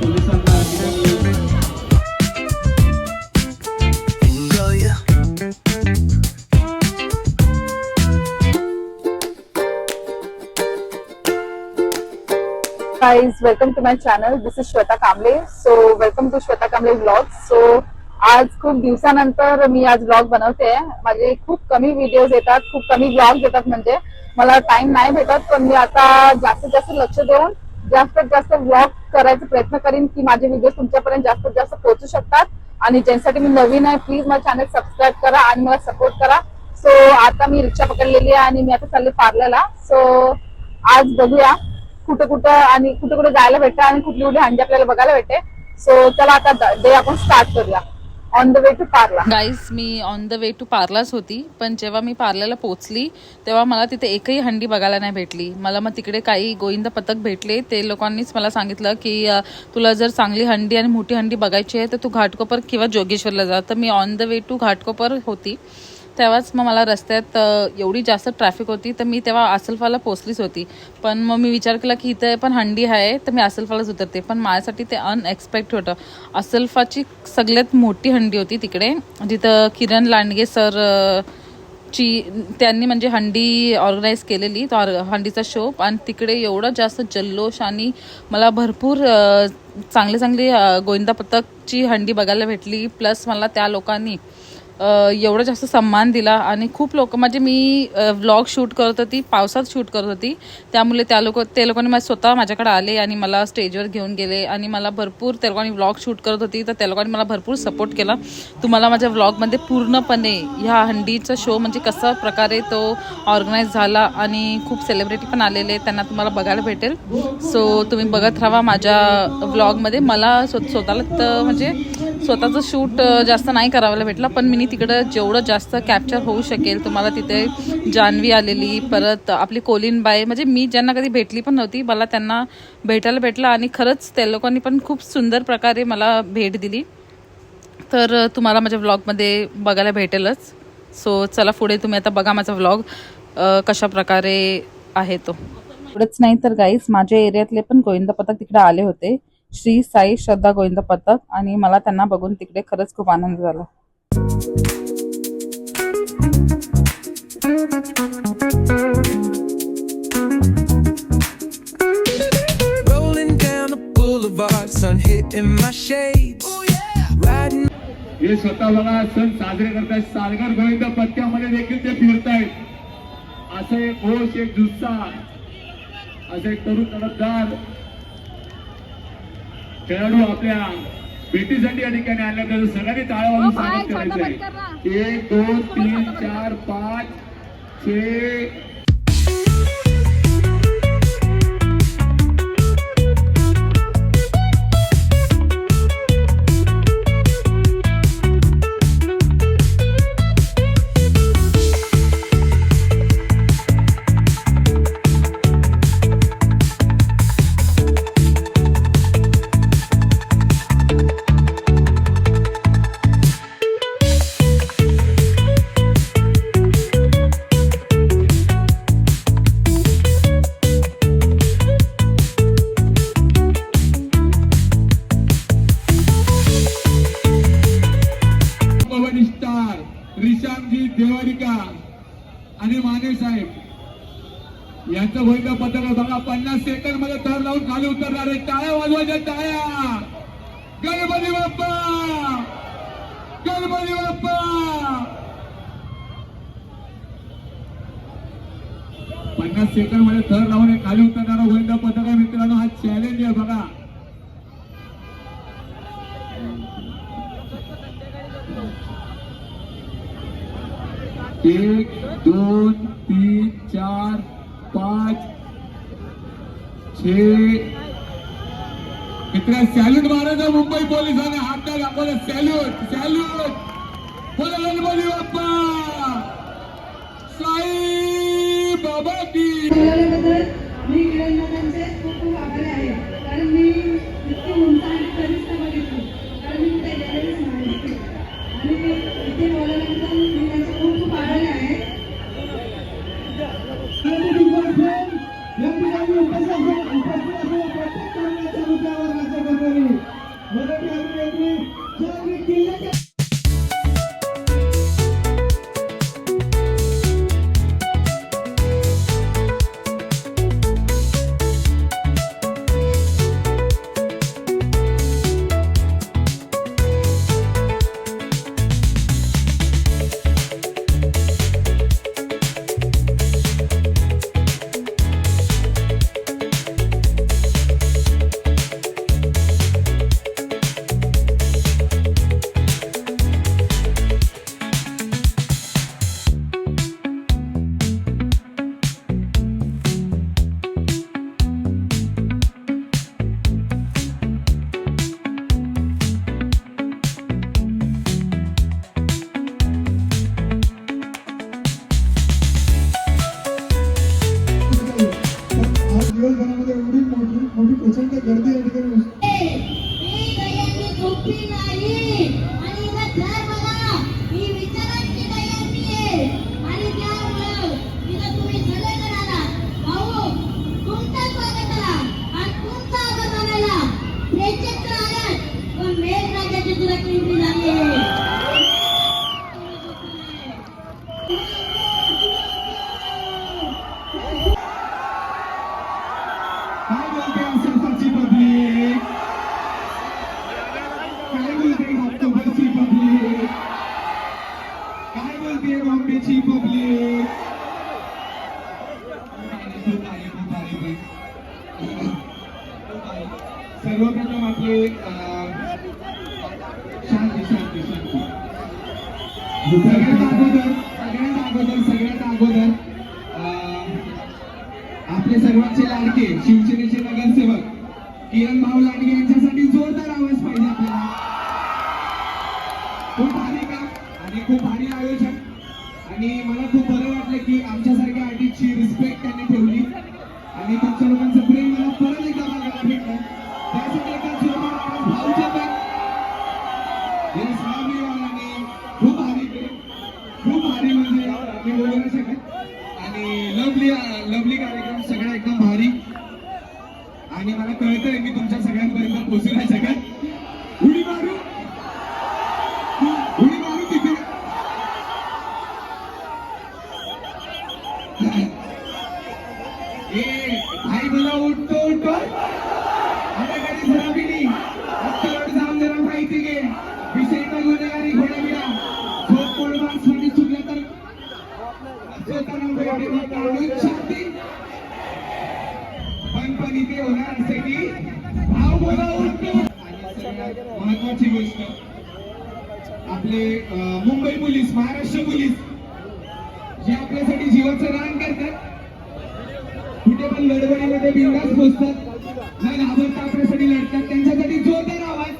पोलिसांना Guys, welcome to my channel. This is Shweta Kamble. So welcome to Shweta Kamble Vlogs. So आज खूप दिवसानंतर मी आज vlog बनवते. माझे खूप कमी व्हिडिओज येतात, खूप कमी व्लॉग्स येतात, म्हणजे मला टाइम नाही भेटत. पण मी आता जास्तीत जास्त लक्ष देऊन जास्तीत जास्त व्लॉग करायचा प्रयत्न करीन की माझे व्हिडिओ तुमच्यापर्यंत जास्तीत जास्त पोहोचू शकतात. आणि ज्यांच्यासाठी मी नवीन आहे प्लीज माझं चॅनल सबस्क्राईब करा आणि मला सपोर्ट करा. सो आता मी रिक्षा पकडलेली आहे आणि मी आता चालले पार्लरला. सो आज बघूया कुठे कुठे आणि कुठे कुठे जायला भेटतं आणि कुठली कुठली हंडी आपल्याला बघायला भेटते. सो चला आता डे आपण स्टार्ट करूया. On the way to parlour. Guys, मी ऑन द वे टू पार्लरच होती, पण जेव्हा मी पार्लरला पोहोचली तेव्हा मला तिथे एकही हंडी बघायला नाही भेटली. मला मग तिकडे काही गोविंद पथक भेटले. ते लोकांनीच मला सांगितलं की तुला जर चांगली हंडी आणि मोठी हंडी बघायची आहे तर तू घाटकोपर किंवा जोगेश्वरला जा. तर मी on the way to Ghatkopar होती. तेव्हाच मग मला रस्त्यात एवढी जास्त ट्रॅफिक होती तर मी तेव्हा आसलफाला पोचलीच होती. पण मग मी विचार केला की इथे पण हंडी आहे तर मी आसलफालाच उतरते. पण माझ्यासाठी ते अनएक्सपेक्ट होतं. आसलफाची सगळ्यात मोठी हंडी होती तिकडे, जिथं किरण लांडगे सर त्यांनी म्हणजे हंडी ऑर्गनाईज केलेली, तो हंडीचा शो. आणि तिकडे एवढं जास्त जल्लोष आणि मला भरपूर चांगले चांगले गोविंदा पथकची हंडी बघायला भेटली. प्लस मला त्या लोकांनी एवढं जास्त सन्मान दिला. आणि खूप लोक म्हणजे मी व्लॉग शूट करत होती, पावसात शूट करत होती, त्यामुळे ते लोकांनी स्वतः माझ्याकडे आले आणि मला स्टेजवर घेऊन गेले. आणि मला भरपूर त्या लोकांनी व्लॉग शूट करत होती तर त्या लोकांनी मला भरपूर सपोर्ट केला. तुम्हाला माझ्या व्लॉगमध्ये पूर्णपणे ह्या हंडीचा शो म्हणजे कसा प्रकारे तो ऑर्गनाईज झाला आणि खूप सेलिब्रिटी पण आलेले, त्यांना तुम्हाला बघायला भेटेल. सो तुम्ही बघत राहा माझ्या व्लॉगमध्ये. मला स्वतःला तर म्हणजे स्वतःचं शूट जास्त नाही करायला भेटलं, पण मी तिकडं जेवढं जास्त कॅप्चर होऊ शकेल. तुम्हाला तिथे जान्हवी आलेली, परत आपली कोलिनबाई, म्हणजे मी ज्यांना कधी भेटली पण नव्हती मला त्यांना भेटायला भेटलं. आणि खरंच त्या लोकांनी पण खूप सुंदर प्रकारे मला भेट दिली. तर तुम्हाला माझ्या व्लॉगमध्ये बघायला भेटेलच. सो चला पुढे तुम्ही आता बघा माझा व्लॉग कशा प्रकारे आहे तो. एवढंच नाही तर गाईस, माझ्या एरियातले पण गोविंद पथक तिकडे आले होते, श्री साई श्रद्धा गोविंद पथक. आणि मला त्यांना बघून तिकडे खरंच खूप आनंद झाला. Rolling down the boulevard, sun hitting my shades. हे स्वतः बघा सण साजरे करतायत. सालगर गोविंद पथकामध्ये देखील ते फिरतायत. असं एक होश, एक जुस्सा, असं एक तरुण तडफदार खेळाडू आपल्या भेटीसाठी या ठिकाणी आल्या. त्याचं सगळ्यांनी टाळ्या वाजवून स्वागत करायचं आहे. 1 2 3 4 5 6 रिशामजी देवारिका आणि माने साहेब यांचं गोविंद पथक बघा. 50 सेकंड मध्ये थर लावून खाली उतरणार आहे. टाळ्या वाजवायच्या, टाळ्या. गणपती बाप्पा, गणपती बाप्पा. 50 सेकंड मध्ये थर लावून खाली उतरणारा गोविंद पथक आहे मित्रांनो. हा चॅलेंज आहे बघा. एक 2 3 4 5 6 मित्र सॅल्यूट मारायचं मुंबई पोलिसांना. हात दाखवला. Salute, salute. बोला गणपती बाप्पा, साई बाबा की. मी गिरणदारांचे खूप खूप आभारी आहे, कारण मी इतकी उंच आणि कधीच नाही बघितली, कारण मी कुठे गेलेलीच नाही. आणि इथे बोलल्यानंतर मी त्यांचे खूप खूप आभारी आहे. या ठिकाणी उपस्थित असलेल्या प्रत्येक मुद्द्यावर सर्वप्रथम आपले शांती शांती शांती सगळ्यात अगोदर आपले सर्वांचे लाडके शिवसेनेचे नगरसेवक किरण भाऊ लांडगे यांच्यासाठी जोरदार आवाज पाहिजे आपल्याला. खूप भारी काम आणि खूप भारी आयोजन आणि मला खूप बरं वाटलं की आमच्यासारख्या आर्टिस्टची रिस्पेक्ट त्यांनी ठेवली आणि तुमच्या लोकांचं प्रेम मला परत एकदा बघायला भेटलं. त्यासाठी एका जोरदार आवाज भाऊचा पण येस आणि खूप भारी म्हणजे मी बोलू नाही शकत आणि लवली कार्यक्रम सगळा एकदम भारी आणि मला कळतंय मी तुमच्या सगळ्यांपर्यंत पोहोचू नाही शकत. उडी मारू तिथे भाई मला उठतो आता कधी जरा बिनी जाऊन जरा माहिती घे विषय का गुन्हेगारी घोडाबिडा झोप कोळबार साठी चुकल्या तर शांती पण इथे होणार असे की भाव बोला उठतो. आणि सगळ्यात महत्वाची गोष्ट आपले मुंबई पोलीस महाराष्ट्र पोलीस जे आपल्यासाठी जीवाचं रान करतात कुठे पण गडबडीमध्ये बिंदास पोचतात न घाबरता आपल्यासाठी लढतात त्यांच्यासाठी जोरदार आवाज.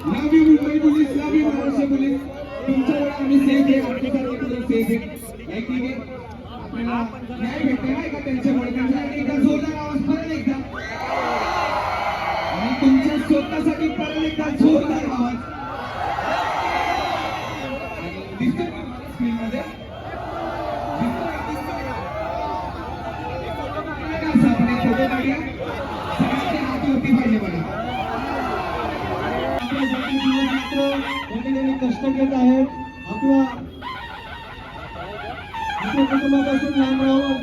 Love you Mumbai police love you Maharashtra police तुमच्यावर आम्ही सेफ आहे आमच्यासारखे तुला सेफ आहे ठीक आहे आपल्याला न्याय भेटते नाही का त्यांच्यामुळे त्यांच्यासाठी एकदा जोरदार आवाज परत एकदा आणि तुमच्या स्वतःसाठी परत एकदा जोरदार आवाज. दिसतोय का स्क्रीन मध्ये आपण एक फोटो काढूया सगळ्यांच्या हातावरती पाहिजे बघा. आपल्यासाठी कष्ट घेत आहेत आपल्या कुटुंबापासून लांब राहून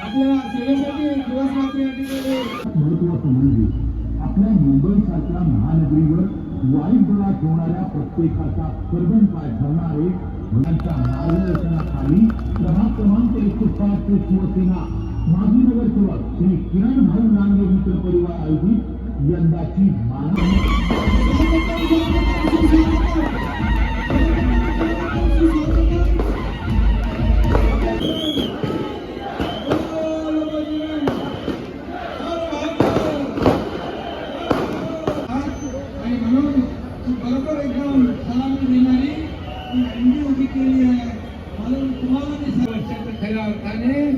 आपल्या सेवेसाठी दिवस रात्री महत्वाचं म्हणजे आपल्या मुंबईसारख्या महानगरीवर वाईट बळा ठेवणाऱ्या प्रत्येकाचा कर्दन पाय ठरणारे मुलांच्या मार्गदर्शनाखाली प्रभाग क्रमांक 105 चे शिवसेना माजी नगरसेवक श्री किरण भाऊ लांडगे मित्र परिवार आयोजित यंदाची आणि म्हणून बरोबर एकदम सलामी देणारी हंडी उभी केली आहे म्हणून तुम्हाला मी वर्षाचं खऱ्या अर्थाने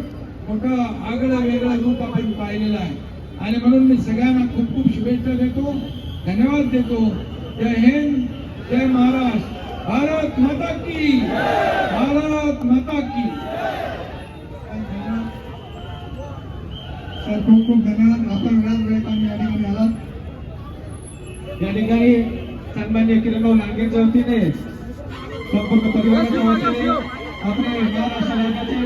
मोठं आगळं वेगळं रूप आपण पाहिलेलं आहे आणि म्हणून मी सगळ्यांना खूप खूप शुभेच्छा देतो धन्यवाद देतो. जय हिंद जय महाराष्ट्र भारत माता की भारत माता की. सर खूप खूप धन्यवाद आपण वेळात वेळेत आम्ही या ठिकाणी आलात. या ठिकाणी सन्मान्य किरणभाऊ लांडगेंच्या वतीने संपूर्ण परिवाराच्या वतीने आपले महाराष्ट्र राज्याचे